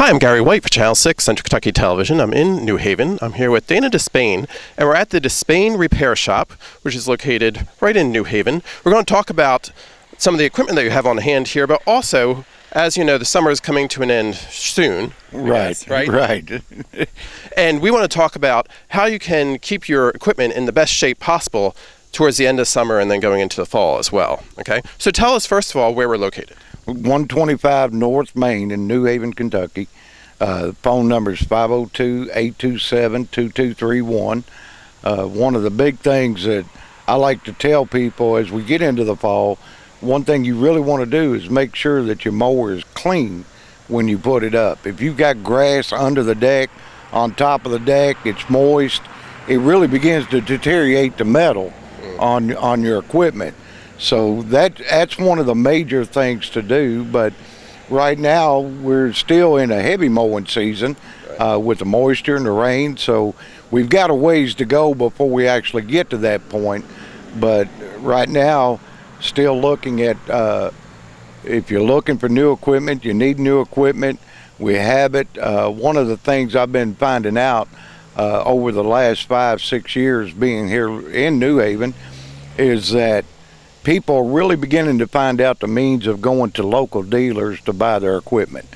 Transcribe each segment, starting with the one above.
Hi, I'm Gary White for Channel 6 Central Kentucky Television. I'm in New Haven. I'm here with Dana DeSpain, and we're at the DeSpain Repair Shop, which is located right in New Haven. We're going to talk about some of the equipment that you have on hand here, but also, as you know, the summer is coming to an end soon. Right. And we want to talk about how you can keep your equipment in the best shape possible towards the end of summer and then going into the fall as well. Okay, so tell us first of all where we're located. 125 North Main in New Haven, Kentucky. Phone number is 502-827-2231. One of the big things that I like to tell people as we get into the fall, one thing you really want to do is make sure that your mower is clean when you put it up. If you've got grass under the deck, on top of the deck, it's moist, it really begins to deteriorate the metal on your equipment. So that's one of the major things to do. But right now we're still in a heavy mowing season with the moisture and the rain, so we've got a ways to go before we actually get to that point. But right now, still looking at if you're looking for new equipment, you need new equipment, we have it. One of the things I've been finding out over the last 5-6 years being here in New Haven is that people are really beginning to find out the means of going to local dealers to buy their equipment.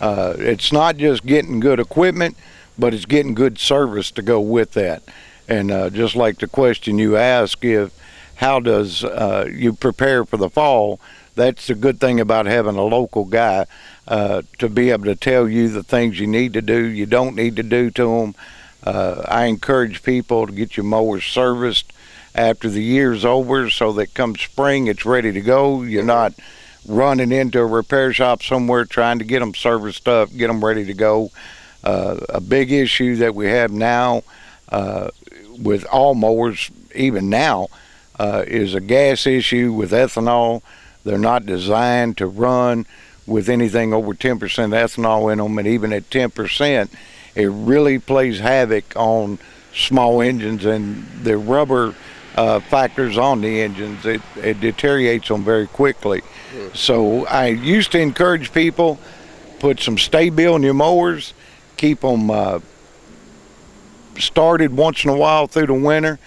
It's not just getting good equipment, but it's getting good service to go with that. And just like the question you asked, how does you prepare for the fall, that's the good thing about having a local guy to be able to tell you the things you need to do, you don't need to do to them. I encourage people to get your mowers serviced after the year's over so that come spring it's ready to go. You're not running into a repair shop somewhere trying to get them serviced up, get them ready to go. A big issue that we have now with all mowers, even now, is a gas issue with ethanol. They're not designed to run with anything over 10% ethanol in them, and even at 10%, it really plays havoc on small engines and the rubber factors on the engines. It deteriorates them very quickly. So I used to encourage people, put some Sta-Bil in your mowers, keep them started once in a while through the winter,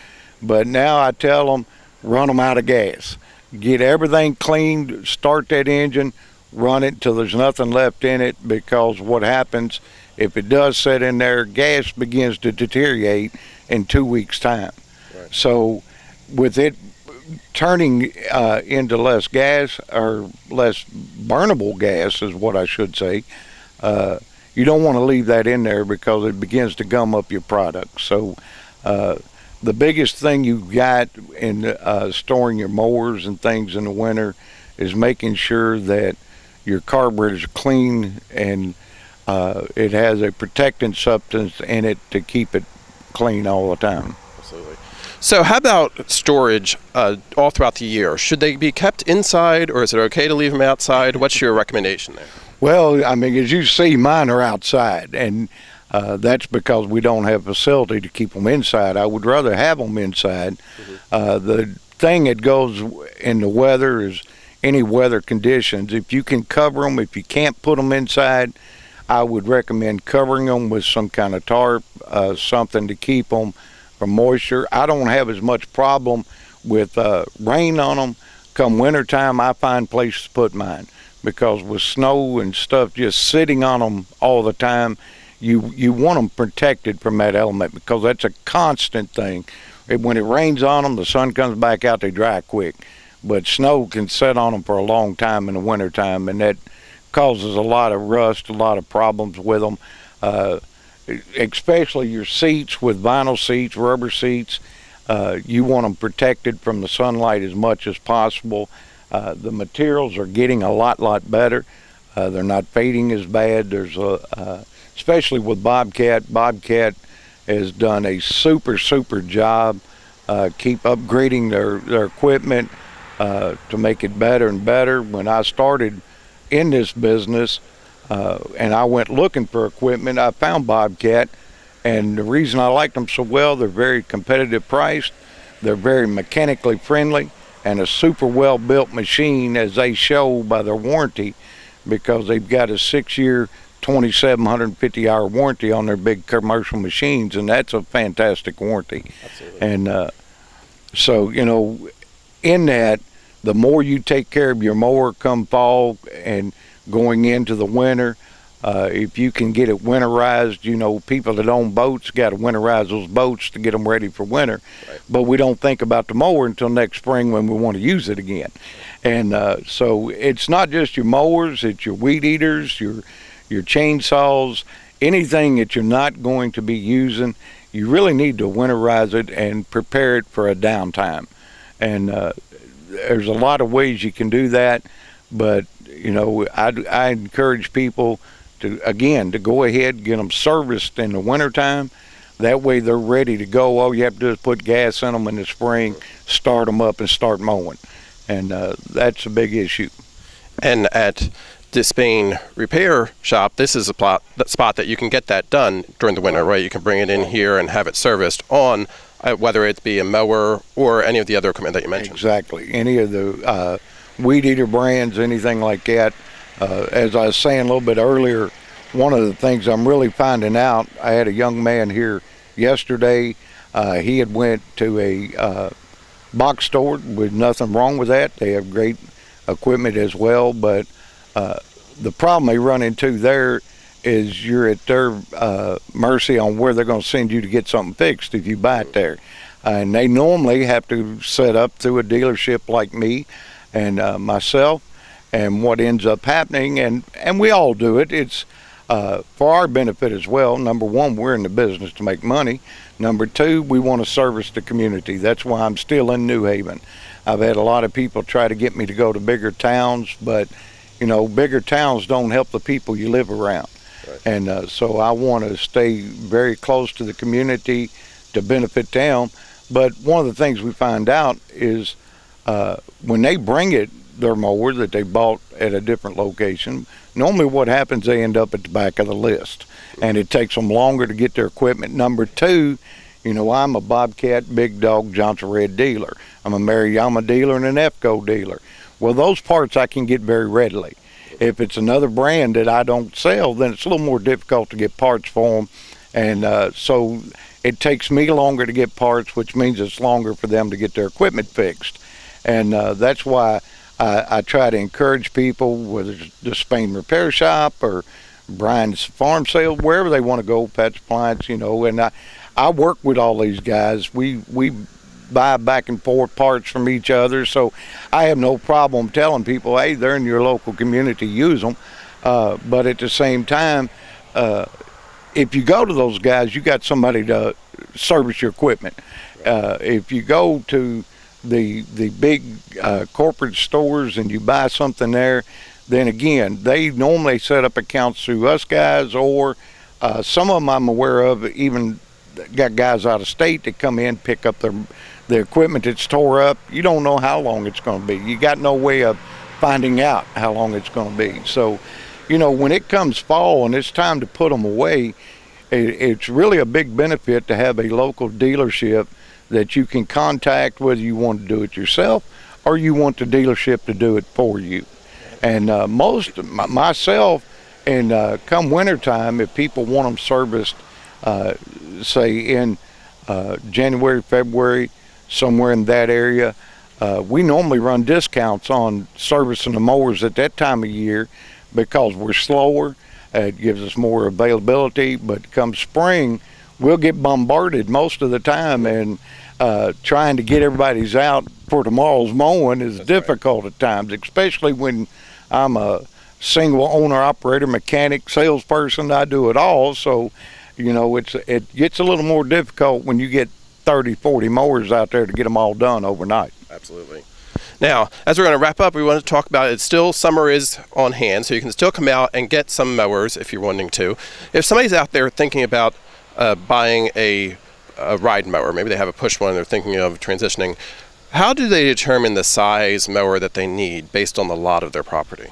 but now I tell them, run them out of gas. Get everything cleaned, start that engine, run it till there's nothing left in it, because what happens if it does sit in there, gas begins to deteriorate in 2 weeks' time. Right. So with it turning into less gas, or less burnable gas is what I should say, you don't want to leave that in there because it begins to gum up your product. So the biggest thing you've got in storing your mowers and things in the winter is making sure that your carburetor is clean and it has a protectant substance in it to keep it clean all the time. Absolutely. So how about storage all throughout the year? Should they be kept inside, or is it okay to leave them outside? What's your recommendation there? Well, I mean, as you see, mine are outside, and that's because we don't have a facility to keep them inside. I would rather have them inside. The thing that goes in the weather is any weather conditions. If you can cover them, if you can't put them inside, I would recommend covering them with some kind of tarp, something to keep them from moisture. I don't have as much problem with rain on them. Come wintertime, I find places to put mine, because with snow and stuff just sitting on them all the time, you want them protected from that element, because that's a constant thing. When it rains on them, the sun comes back out, they dry quick. But snow can sit on them for a long time in the wintertime, and that causes a lot of rust, a lot of problems with them. Especially your seats, with vinyl seats, rubber seats, you want them protected from the sunlight as much as possible. The materials are getting a lot better. They're not fading as bad. There's especially with Bobcat. Bobcat has done a super job. Keep upgrading their equipment to make it better and better. When I started in this business and I went looking for equipment, I found Bobcat, and the reason I liked them so well, they're very competitive priced, they're very mechanically friendly, and a super well built machine, as they show by their warranty, because they've got a 6-year 2,750-hour warranty on their big commercial machines, and that's a fantastic warranty. Absolutely. And so, you know, in that, the more you take care of your mower come fall and going into the winter, if you can get it winterized, you know, people that own boats got to winterize those boats to get them ready for winter. Right. But we don't think about the mower until next spring when we want to use it again. And so it's not just your mowers, it's your weed eaters, your chainsaws, anything that you're not going to be using. You really need to winterize it and prepare it for a downtime. And there's a lot of ways you can do that, but you know, I encourage people to, again, to go ahead, get them serviced in the wintertime. That way they're ready to go. All you have to do is put gas in them in the spring, start them up, and start mowing. And that's a big issue. And at DeSpain Repair Shop, this is a spot that you can get that done during the winter, right? You can bring it in here and have it serviced on, whether it be a mower or any of the other equipment that you mentioned. Exactly. Any of the weed eater brands, anything like that. As I was saying a little bit earlier, one of the things I'm really finding out, I had a young man here yesterday. He had went to a box store with nothing wrong with that. They have great equipment as well, but the problem they run into there is you're at their mercy on where they're going to send you to get something fixed if you buy it there. And they normally have to set up through a dealership like me and myself. And what ends up happening, and we all do it, it's for our benefit as well. Number one, we're in the business to make money. Number two, we want to service the community. That's why I'm still in New Haven. I've had a lot of people try to get me to go to bigger towns, but you know, bigger towns don't help the people you live around. Right. And so I want to stay very close to the community to benefit them. But one of the things we find out is when they bring it, their mower that they bought at a different location, normally what happens, they end up at the back of the list, and it takes them longer to get their equipment. Number two, you know, I'm a Bobcat, Big Dog, Johnson Red dealer. I'm a Maruyama dealer and an EFCO dealer. Well, those parts I can get very readily. If it's another brand that I don't sell, then it's a little more difficult to get parts for them. And so it takes me longer to get parts, which means it's longer for them to get their equipment fixed. And that's why I try to encourage people, whether it's DeSpain Repair Shop or Brian's Farm Sale, wherever they want to go, Pat's Appliance, you know. And I work with all these guys. We buy back and forth parts from each other, so I have no problem telling people, hey, they're in your local community, use them. But at the same time, if you go to those guys, you got somebody to service your equipment. If you go to the big corporate stores and you buy something there, then again, they normally set up accounts through us guys, or some of them I'm aware of even got guys out of state that come in, pick up the equipment that's tore up. You don't know how long it's going to be. You got no way of finding out how long it's going to be. So, you know, when it comes fall and it's time to put them away, it's really a big benefit to have a local dealership that you can contact, whether you want to do it yourself or you want the dealership to do it for you. And myself, and come wintertime, if people want them serviced, say in January, February, somewhere in that area, we normally run discounts on servicing the mowers at that time of year because we're slower. It gives us more availability, but come spring, we'll get bombarded most of the time, and trying to get everybody's out for tomorrow's mowing is difficult at times, especially when I'm a single owner, operator, mechanic, salesperson. I do it all, so you know it gets a little more difficult when you get 30, 40 mowers out there to get them all done overnight. Absolutely. Now, as we're going to wrap up, we want to talk about it. Still, summer is on hand, so you can still come out and get some mowers if you're wanting to. If somebody's out there thinking about buying a ride mower, maybe they have a push one, they're thinking of transitioning, how do they determine the size mower that they need based on the lot of their property?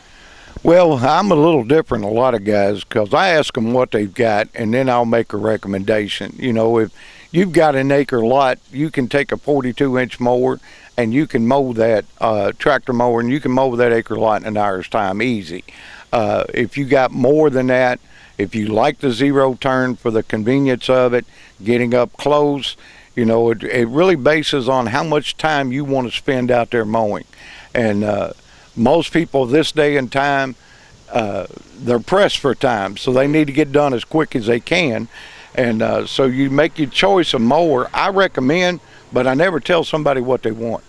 Well, I'm a little different than a lot of guys because I ask them what they've got, and then I'll make a recommendation. You know, if you've got an acre lot, you can take a 42-inch mower and you can mow that tractor mower, and you can mow that acre lot in an hour's time easy. If you got more than that, If you like the zero turn for the convenience of it, getting up close, you know, it really bases on how much time you want to spend out there mowing. And most people this day and time, they're pressed for time, so they need to get done as quick as they can. And so you make your choice of mower. I recommend, but I never tell somebody what they want.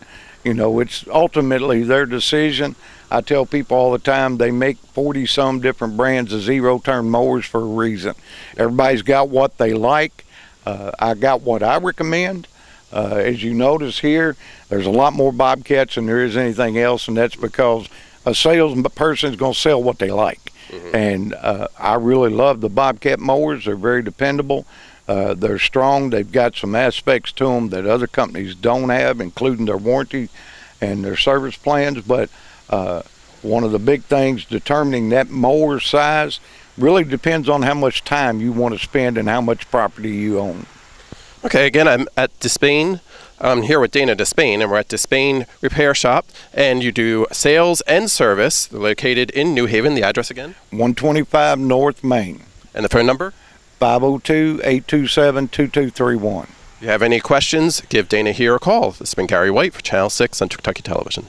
You know, it's ultimately their decision. I tell people all the time they make 40-some different brands of zero-turn mowers for a reason. Everybody's got what they like. I got what I recommend. As you notice here, there's a lot more Bobcats than there is anything else, and that's because a salesperson is going to sell what they like. And I really love the Bobcat mowers. They're very dependable. They're strong. They've got some aspects to them that other companies don't have, including their warranty and their service plans. But one of the big things determining that mower size really depends on how much time you want to spend and how much property you own. Okay, again, I'm at DeSpain. I'm here with Dana DeSpain, and we're at DeSpain Repair Shop, and you do sales and service. They're located in New Haven. The address again? 125 North Main. And the phone number? 502-827-2231. If you have any questions, give Dana here a call. This has been Gary White for Channel 6 Central Kentucky Television.